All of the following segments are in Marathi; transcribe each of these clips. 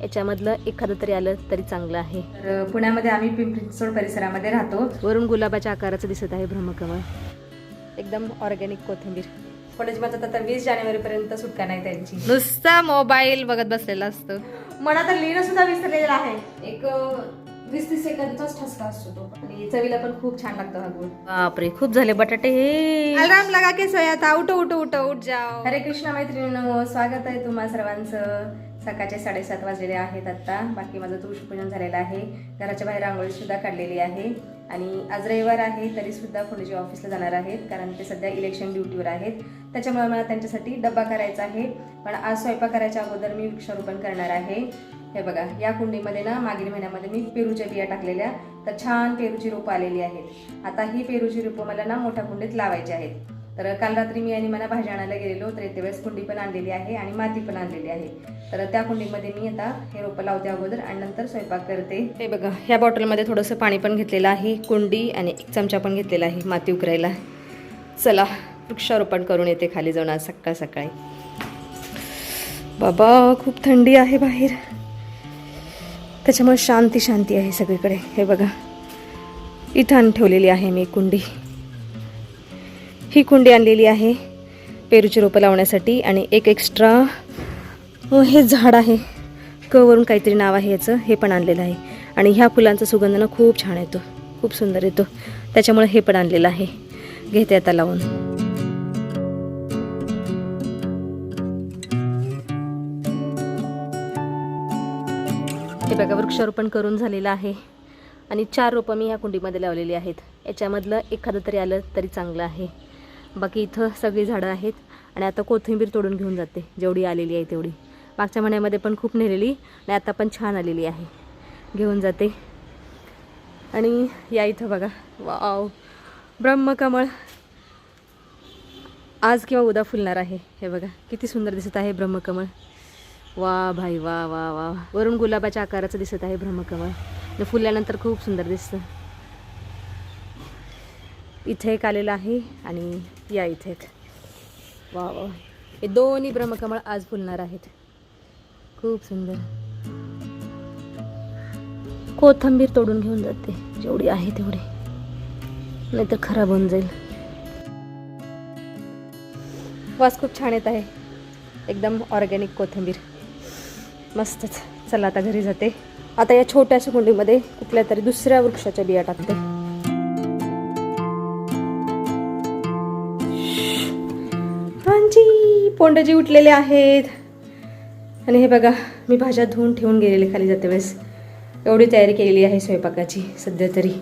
याच्यामधलं एखादं तरी आलं तरी चांगलं आहे. तर पुण्यामध्ये आम्ही पिंपरी चिंचवड परिसरामध्ये राहतो. वरून गुलाबाच्या आकाराचं दिसत आहे ब्रह्मकमळ, एकदम ऑर्गॅनिक कोथिंबीर. कॉलेज मध्ये आता 20 जानेवारीपर्यंत सुटका नाही त्यांची. नुसता मोबाईल बघत बसलेला असतो. मला तर लिहिणं सुद्धा विसरलेलं आहे. एक 20-30 सेकंदाचाच ठसका असतो तो, आणि चवीला पण खूप छान लागतो हा गुळ. बापरे, खूप झाले बटाटे हे. अलार्म लगा के सोया था, उठो उठो उठो उठ जाओ. हरे कृष्णा मैत्रिणींनो, स्वागत आहे तुम्हा सर्वांचं. सकाळचे 7:30 वाजलेले आहेत आता. बाकी माझं तुळशीपूजन झालेलं आहे. घराच्या बाहेर रांगोळी सुद्धा काढलेली आहे. आणि आज रविवार आहे तरी सुद्धा पुण्याच्या ऑफिसला जाणार आहेत, कारण ते सध्या इलेक्शन ड्युटीवर आहेत. त्याच्यामुळे मला त्यांच्यासाठी डब्बा करायचा आहे. पण आज स्वयंपाक करायच्या अगोदर मी वृक्षारोपण करणार आहे. हे बघा, या कुंडीमध्ये ना मागील महिन्यामध्ये मी पेरूच्या बिया टाकलेल्या, तर छान पेरूची रोपं आलेली आहेत. आता ही पेरूची रोपं मला ना मोठ्या कुंडीत लावायची आहेत. तर काल रात्री मी आणि मला भाजी आणायला गेलेलो, तर येते वेळेस कुंडी पण आणलेली आहे आणि माती पण आणलेली आहे. तर त्या कुंडीमध्ये मी आता हे रोपं लावते अगोदर आणि नंतर स्वयंपाक करते. हे बघा, ह्या बॉटलमध्ये थोडंसं पाणी पण घेतलेलं आहे, कुंडी आणि 1 चमचा पण घेतलेला आहे माती उकरायला. चला वृक्षारोपण करून येते खाली जाऊन आज सकाळ सकाळी. बाबा खूप थंडी आहे बाहेर, त्याच्यामुळे शांती शांती आहे सगळीकडे. हे बघा, इथं आणून ठेवलेली आहे मी कुंडी. ही कुंडी आणलेली आहे पेरूची रोपं लावण्यासाठी. आणि एक एक्स्ट्रा हे झाड आहे, वरून काहीतरी नाव आहे याचं, हे पण आणलेलं आहे. आणि ह्या फुलांचा सुगंध ना खूप छान येतो, खूप सुंदर येतो, त्याच्यामुळे हे पण आणलेलं आहे. घेते आता लावून. हे बघा, वृक्षारोपण करून झालेलं आहे. आणि 4 रोपं मी ह्या कुंडीमध्ये लावलेली आहेत. याच्यामधलं एखादं तरी आलं तरी चांगलं आहे. बाकी इथं सगळी झाडं आहेत. आणि आता कोथिंबीर तोडून घेऊन जाते, जेवढी आलेली आहे तेवढी. मागच्या महिन्यामध्ये पण खूप नेलेली आणि आता पण छान आलेली आहे, घेऊन जाते. आणि या इथं बघा, वाव, ब्रह्मकमळ आज किंवा उद्या फुलणार आहे. हे बघा किती सुंदर दिसत आहे ब्रह्मकमळ. वा भाई वा वा वा. वरून गुलाबाच्या आकाराचं दिसत आहे ब्रह्मकमळ आणि फुलल्यानंतर खूप सुंदर दिसतं. इथे एक आलेलं आहे आणि या इथे एक. वा वा, हे दोन्ही ब्रह्मकमळ आज फुलणार आहेत. खूप सुंदर. कोथिंबीर तोडून घेऊन जाते, जेवढी आहे तेवढी, नाहीतर खराब होऊन जाईल. वास खूप छान येत आहे, एकदम ऑर्गॅनिक कोथिंबीर, मस्तच. चला आता घरी जाते. आता या छोट्याशा कुंडीमध्ये कुठल्या तरी दुसऱ्या वृक्षाच्या बिया टाकते. पोंडजी उठलेले आहेत. आणि हे बघा, मी भाज्या धुवून ठेवून गेलेले खाली जाते वेळेस. एवढी तयारी केलेली आहे स्वयंपाकाची सध्या तरी.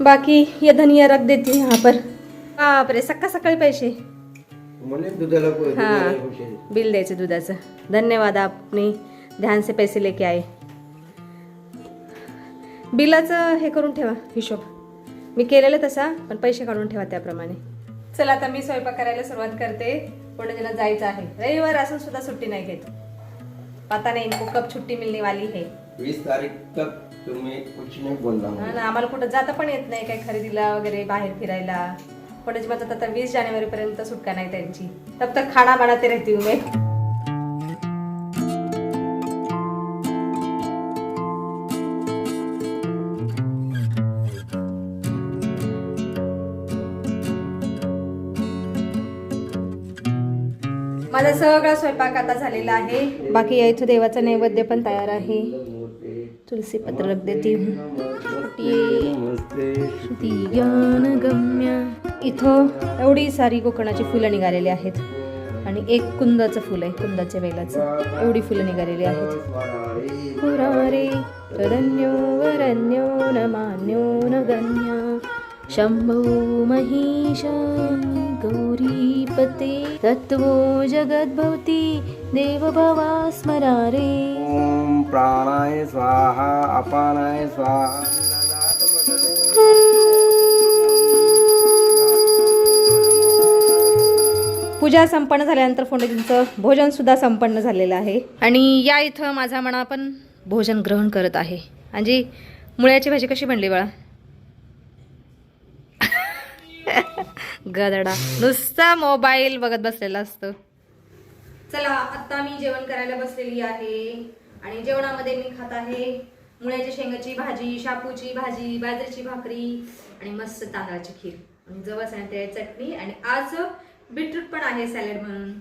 बाकी ये धनिया रख देती यहाँ पर. बापरे, सकाळ सकाळी पैसे. हाँ, बिल द्यायचं दुधाचं. धन्यवाद, आपने ध्यान से पैसे लेके आए. बिलाचं हे करून ठेवा हिशोब. मी केलेलं तसा, पण पैसे काढून ठेवा त्याप्रमाणे. चला आता मी स्वयंपाक करायला सुरुवात करते. पुण्याला जायचं आहे. रविवार असून सुद्धा सुट्टी नाही घेत. पता नहीं इनको कब छुट्टी मिलने वाली है. 20 तारीख तक तुम्हें कुछ नहीं बोलना है ना. आम्हाला कुठं जाता पण येत नाही, काही खरेदीला वगैरे बाहेर फिरायला. पुण्याची माझं आता 20 जानेवारीपर्यंत सुटका नाही त्यांची. तब तक खाना बनाते रहती हूँ मैं. माझा सगळा स्वयंपाक आता झालेला आहे. बाकी या इथं देवाचा नैवेद्य पण तयार आहे. तुलसी पत्र रख देती हूँ. इथं एवढी सारी कोकणाची फुलं निघालेली आहेत. आणि एक कुंदाचं फुल आहे, कुंदाच्या वेलाचं. एवढी फुलं निघालेली आहेत. पुरारे तरण्यो वरण्यो न मान्यो न गण्या शंभो महिषा गौरीपते तत्वो जगद्भवती देवभवा स्मरारे. ओम प्राणाय स्वाहा अपानाय स्वाहा. पूजा संपन्न झाल्यानंतर फोंडेजींचं भोजन सुद्धा संपन्न झालेलं आहे. आणि या इथं माझा मना पण भोजन ग्रहण करत आहे. आणि मुळ्याची भाजी कशी बनली बाळा? गदडा, नुसता मोबाईल बघत बसलेला असतो. चला आता मी जेवण करायला बसलेली आहे. आणि जेवणामध्ये मी खात आहे मुळ्याच्या शेंगाची भाजी, शापूची भाजी, बाजरीची भाकरी आणि मस्त तांदळाची खीर आणि जवस आणि त्याची चटणी आणि आज बीटरूट पण आहे सॅलड म्हणून.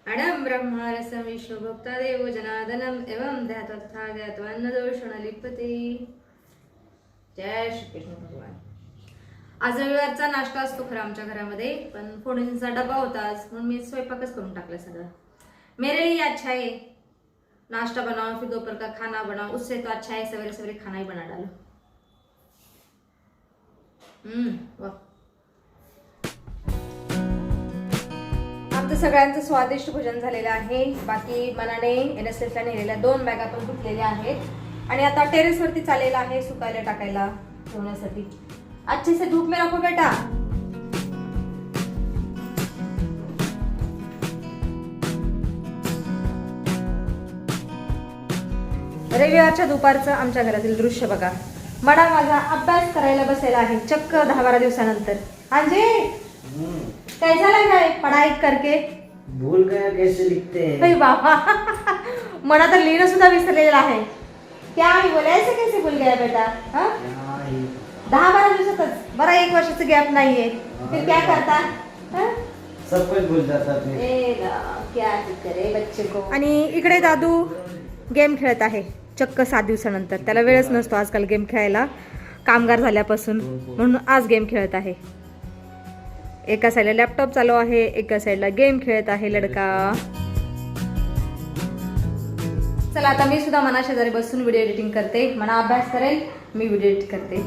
अणम ब्रह्मा रसम विष्णू भक्ता देव जनार्दनम एवं ध्यात्वा तथा ध्यात्वा अन्नदोषण लिप्यते. जय श्री कृष्ण भगवान. आज रविवारचा नाश्ता असतो खरं आमच्या घरामध्ये, पण फोडणीचा डबा होता आज म्हणून मी स्वयंपाकच करून टाकला सगळं. मेरे लिए अच्छा है नाश्ता बनाओ फिर दोपहर का खाना बनाओ, उससे तो अच्छा है सवेरे सवेरे खाना ही बना डालो. वाह. आमचं सगळ्यांचं स्वादिष्ट भोजन झालेलं आहे. बाकी मनाने NSSला नेलेल्या 2 बॅगा पण धुतलेल्या आहेत आणि आता टेरेसवरती चाललेला आहे सुकायला टाकायला ठेवण्यासाठी. अच्छे से धूप में रखो बेटा. रविवारच्या दुपारचं आमच्या घरातील दृश्य बघा. मडा माझा अभ्यास करायला बसलेला आहे चक्क 10-12 दिवसानंतर. अंजे कैसा लगा है पढ़ाई करके? भूल गया कैसे लिखते हैं. अरे बाबा मडा तर लिहिणं सुद्धा विसरलेला आहे. क्या मी बोला ऐसे कैसे भूल गया बेटा? 10-12 दिवसातच बरा 1 वर्षाचा गॅप नाहीये. फिर क्या करता? सब कुछ भूल जाता था. क्या करे बच्चे को. आणि इकडे दादू गेम खेळत आहे चक्क 7 दिवसानंतर. त्याला वेळच नसतो आजकाल गेम खेळायला कामगार झाल्यापासून, म्हणून आज गेम खेळत आहे. एका साईडला लॅपटॉप चालू आहे, एका साईडला गेम खेळत आहे लडका. चला आता मी सुद्धा मना शेजारी बसून व्हिडिओ एडिटिंग करते. मना अभ्यास करेल, मी व्हिडिओ एडिट करते.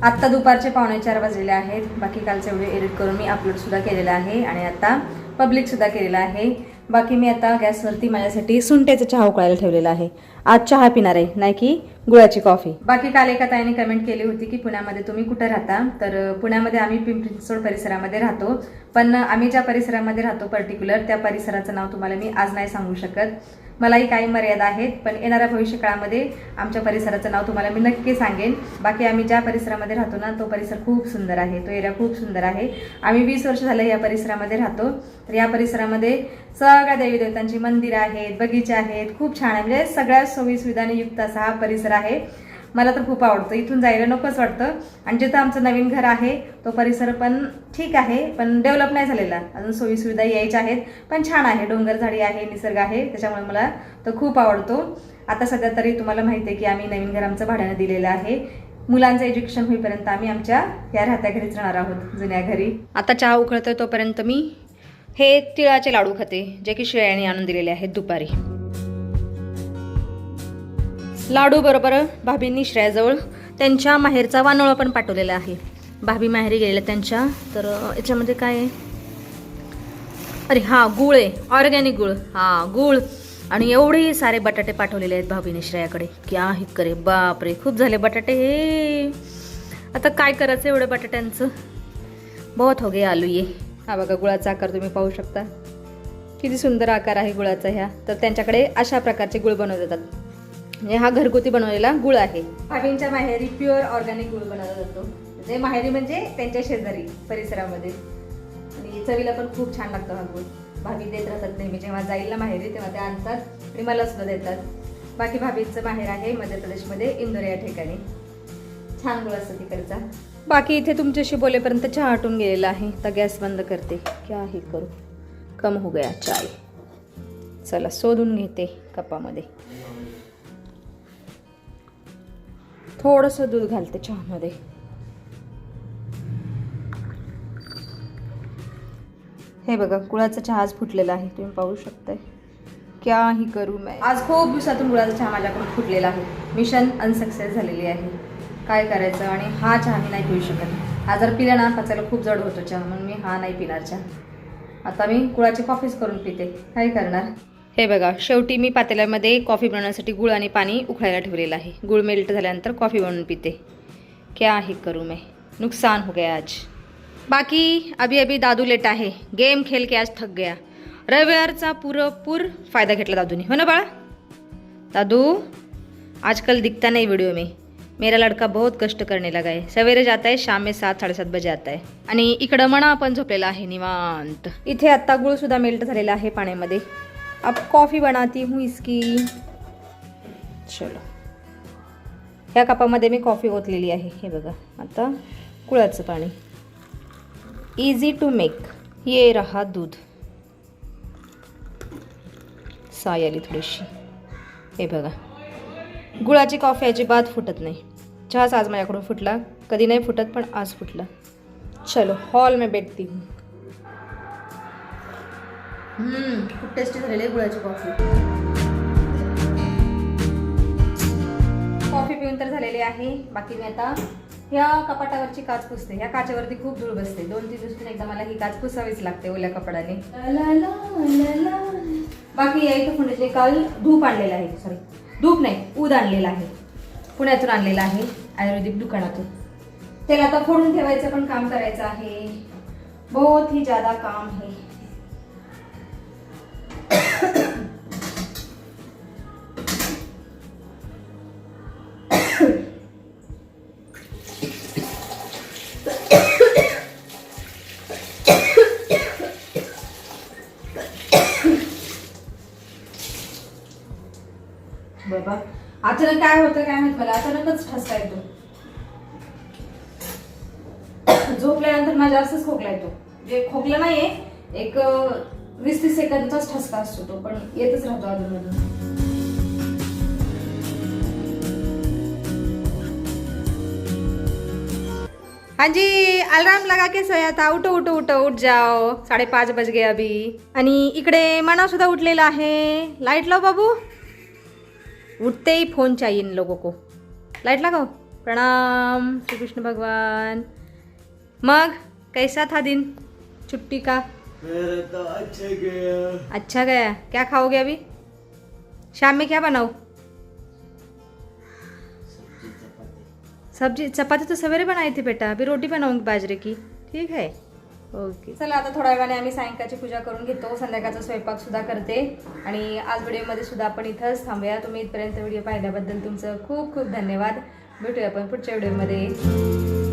आत्ता दुपारचे 3:45 वाजलेले आहेत. बाकी कालचा व्हिडिओ एडिट करून मी अपलोड सुद्धा केलेला आहे आणि आता पब्लिक सुद्धा केलेला आहे. बाकी मी आता गॅसवरती माझ्यासाठी सुंठेचा चहा उकळायला ठेवलेला आहे. आज चहा पिणार आहे, नाही की गुळाची कॉफी. बाकी काल एका ताईने कमेंट केली होती की पुण्यामध्ये तुम्ही कुठे राहता, तर पुण्यामध्ये आम्ही पिंपरी चिंचवड परिसरामध्ये राहतो. पण आम्ही ज्या परिसरामध्ये राहतो पर्टिक्युलर त्या परिसराचं नाव तुम्हाला मी आज नाही सांगू शकत. मलाही काही मर्यादा आहेत, पण येणाऱ्या भविष्यकाळामध्ये आमच्या परिसराचं नाव तुम्हाला मी नक्की सांगेन. बाकी आम्ही ज्या परिसरामध्ये राहतो ना तो परिसर खूप सुंदर आहे, तो एरिया खूप सुंदर आहे. आम्ही 20 वर्ष झालं या परिसरामध्ये राहतो. तर या परिसरामध्ये सगळ्या देवी देवतांची मंदिरं आहेत, बगीचे आहेत, खूप छान आहे. म्हणजे सगळ्या सोयी सुविधांनी युक्त असा हा परिसर आहे. मला तर खूप आवडतं, इथून जायला नकोच वाटतं. आणि जिथं आमचं नवीन घर आहे तो परिसर पण ठीक आहे, पण डेव्हलप नाही झालेला अजून. सोयी सुविधा यायच्या आहेत, पण छान आहे. डोंगर झाडी आहे, निसर्ग आहे, त्याच्यामुळे मला तो खूप आवडतो. आता सध्या तरी तुम्हाला माहिती आहे की आम्ही नवीन घर आमचं भाड्यानं दिलेलं आहे. मुलांचं एज्युकेशन होईपर्यंत आम्ही आमच्या या राहत्या घरीच राहणार आहोत, जुन्या घरी. आता चहा उकळतोय तोपर्यंत मी हे तिळाचे लाडू खाते, जे की श्रेयाने आणून दिलेले आहेत दुपारी. लाडू बरोबर भाभींनी श्रेयाजवळ त्यांच्या माहेरचा वानोळा पण पाठवलेला आहे. भाभी माहेरी गेलेल्या त्यांच्या. तर याच्यामध्ये काय आहे, अरे हां गुळ आहे, ऑर्गॅनिक गुळ. हां गुळ आणि एवढे सारे बटाटे पाठवलेले आहेत भाभीने श्रेयाकडे. क्या हे करे, बापरे खूप झाले बटाटे हे. आता काय करायचं एवढ्या बटाट्यांचं, बहुत हो गए आलू ये. हा बघा गुळाचा आकार तुम्ही पाहू शकता, किती सुंदर आकार आहे गुळाचा ह्या. तर त्यांच्याकडे अशा प्रकारचे गुळ बनवले जातात. म्हणजे हा घरगुती बनवलेला गुळ आहे. भाभींच्या माहेरी प्युअर ऑर्गॅनिक गुळ बनवला जातो. म्हणजे माहेरी म्हणजे त्यांच्या शेजारी परिसरामध्ये. आणि चवीला पण खूप छान लागतो हा गुळ. भाभी देत राहतात नेहमी, जेव्हा जाईल ना माहेरी तेव्हा ते आणतात आणि मला सुद्धा देतात. बाकी भाभींचं माहेर आहे मध्य प्रदेशमध्ये, इंदोर या ठिकाणी. छान गुळ असतो तिकडचा. बाकी इथे तुमच्याशी बोलेपर्यंत चहा आटून गेलेला आहे. तर गॅस बंद करते. क्या ही करू, कम हो गया चाय. चला शोधून घेते कपामध्ये. थोडंसं दूध घालते चहामध्ये. हे बघा गुळाचा चहा आज फुटलेला आहे, तुम्ही पाहू शकताय. क्या ही करू मैं. आज खूप दिवसातून गुळाचा चहा माझ्याकडून फुटलेला आहे. मिशन अनसक्सेस झालेली आहे. काय करायचं. आणि हा चहा मी नाही पिऊ शकत. हा जर पिला ना पचायला खूप जड होतो चहा, म्हणून मी हा नाही पिणार चहा. आता मी गुळाची कॉफीच करून पिते, काय करणार. हे बघा शेवटी मी पातेल्यामध्ये कॉफी बनवण्यासाठी गुळ आणि पाणी उकळायला ठेवलेलं आहे. गुळ मेल्ट झाल्यानंतर कॉफी बनवून पिते. क्या ही करू मैं, नुकसान हो गया आज. बाकी अभी दादू लेट आहे. गेम खेल के आज थक गया. रविवारचा पुरेपूर फायदा घेतला दादूने, हो ना बाळा. दादू आजकल दिखता नहीं वीडियो में, मेरा लड़का बहुत कष्ट करने लगा है. सवेरे जाता है, शाम में 7-7:30 बजे आता है. आणि इकडं म्हणा आपण झोपलेला आहे निवांत. इथे आत्ता गुळ सुद्धा मेल्ट झालेला आहे पाण्यामध्ये. अब कॉफी बनाती हूँ इसकी. चलो, ह्या कपामध्ये मी कॉफी ओतलेली आहे. हे बघा, आता गुळाचं पाणी. Easy to make. ये रहा दूध. साय आली थोडीशी. हे बघा, गुळाची कॉफी अजिबात फुटत नाही. चहाच आज माझ्याकडून फुटला, कधी नाही फुटत पण आज फुटला. चलो हॉल में बैठती हूँ. खूप टेस्टी झालेली आहे गुळाची कॉफी. कॉफी पिऊन तर झालेली आहे. बाकी मी आता ह्या कपाटावरची काच पुसते. ह्या काचेवरती खूप धूळ बसते. 2-3 दिवसातून एकदा मला ही काच पुसावीच लागते ओल्या कपड्याने. बाकी या इथं पुण्याचे काल धूप आणलेला आहे. सॉरी, धूप नाही, ऊद आणलेला आहे. पुण्यातून आणलेला आहे आयुर्वेदिक दुकानातून. त्याला आता फोडून ठेवायचं पण काम करायचं आहे. बहुत ही ज्यादा काम है. बाबा अचानक काय होतं काय माहित मला. अचानकच ठसका येतो. झोपल्यानंतर मला जास्तच खोकला येतो. जे खोकला नाहीये, एक 20-30 सेकंदचाच ठसका असतो तो, पण येतच राहतो अधूनमधून. हाँ जी, अलार्म लगा के सोया था. उठो उठो उठो, उठ जाओ. 5:30 बज गए अभी. आणि इकडे मना सुद्धा उठलेला आहे. लाईट लाव बाबू. उठते ही फोन चाहिए इन लोगों को. लाइट लगाओ. प्रणाम श्री कृष्ण भगवान. मग कैसा था दिन छुट्टी का? मेरा तो अच्छा गया. अच्छा गया. क्या खाओगे अभी? शाम में क्या बनाओ? सब्जी चपाती तो सवेरे बनाई थी बेटा. अभी रोटी बनाऊंगी बाजरे की. ठीक है, ओके. चला आता थोड्या वेळाने आम्ही सायंकाळची पूजा करून घेतो. संध्याकाळचा स्वयंपाक सुद्धा करते. आणि आज व्हिडिओमध्ये सुद्धा आपण इथंच थांबूया. तुम्ही इथपर्यंत व्हिडिओ पाहिल्याबद्दल तुमचं खूप खूप धन्यवाद. भेटूया आपण पुढच्या व्हिडिओमध्ये.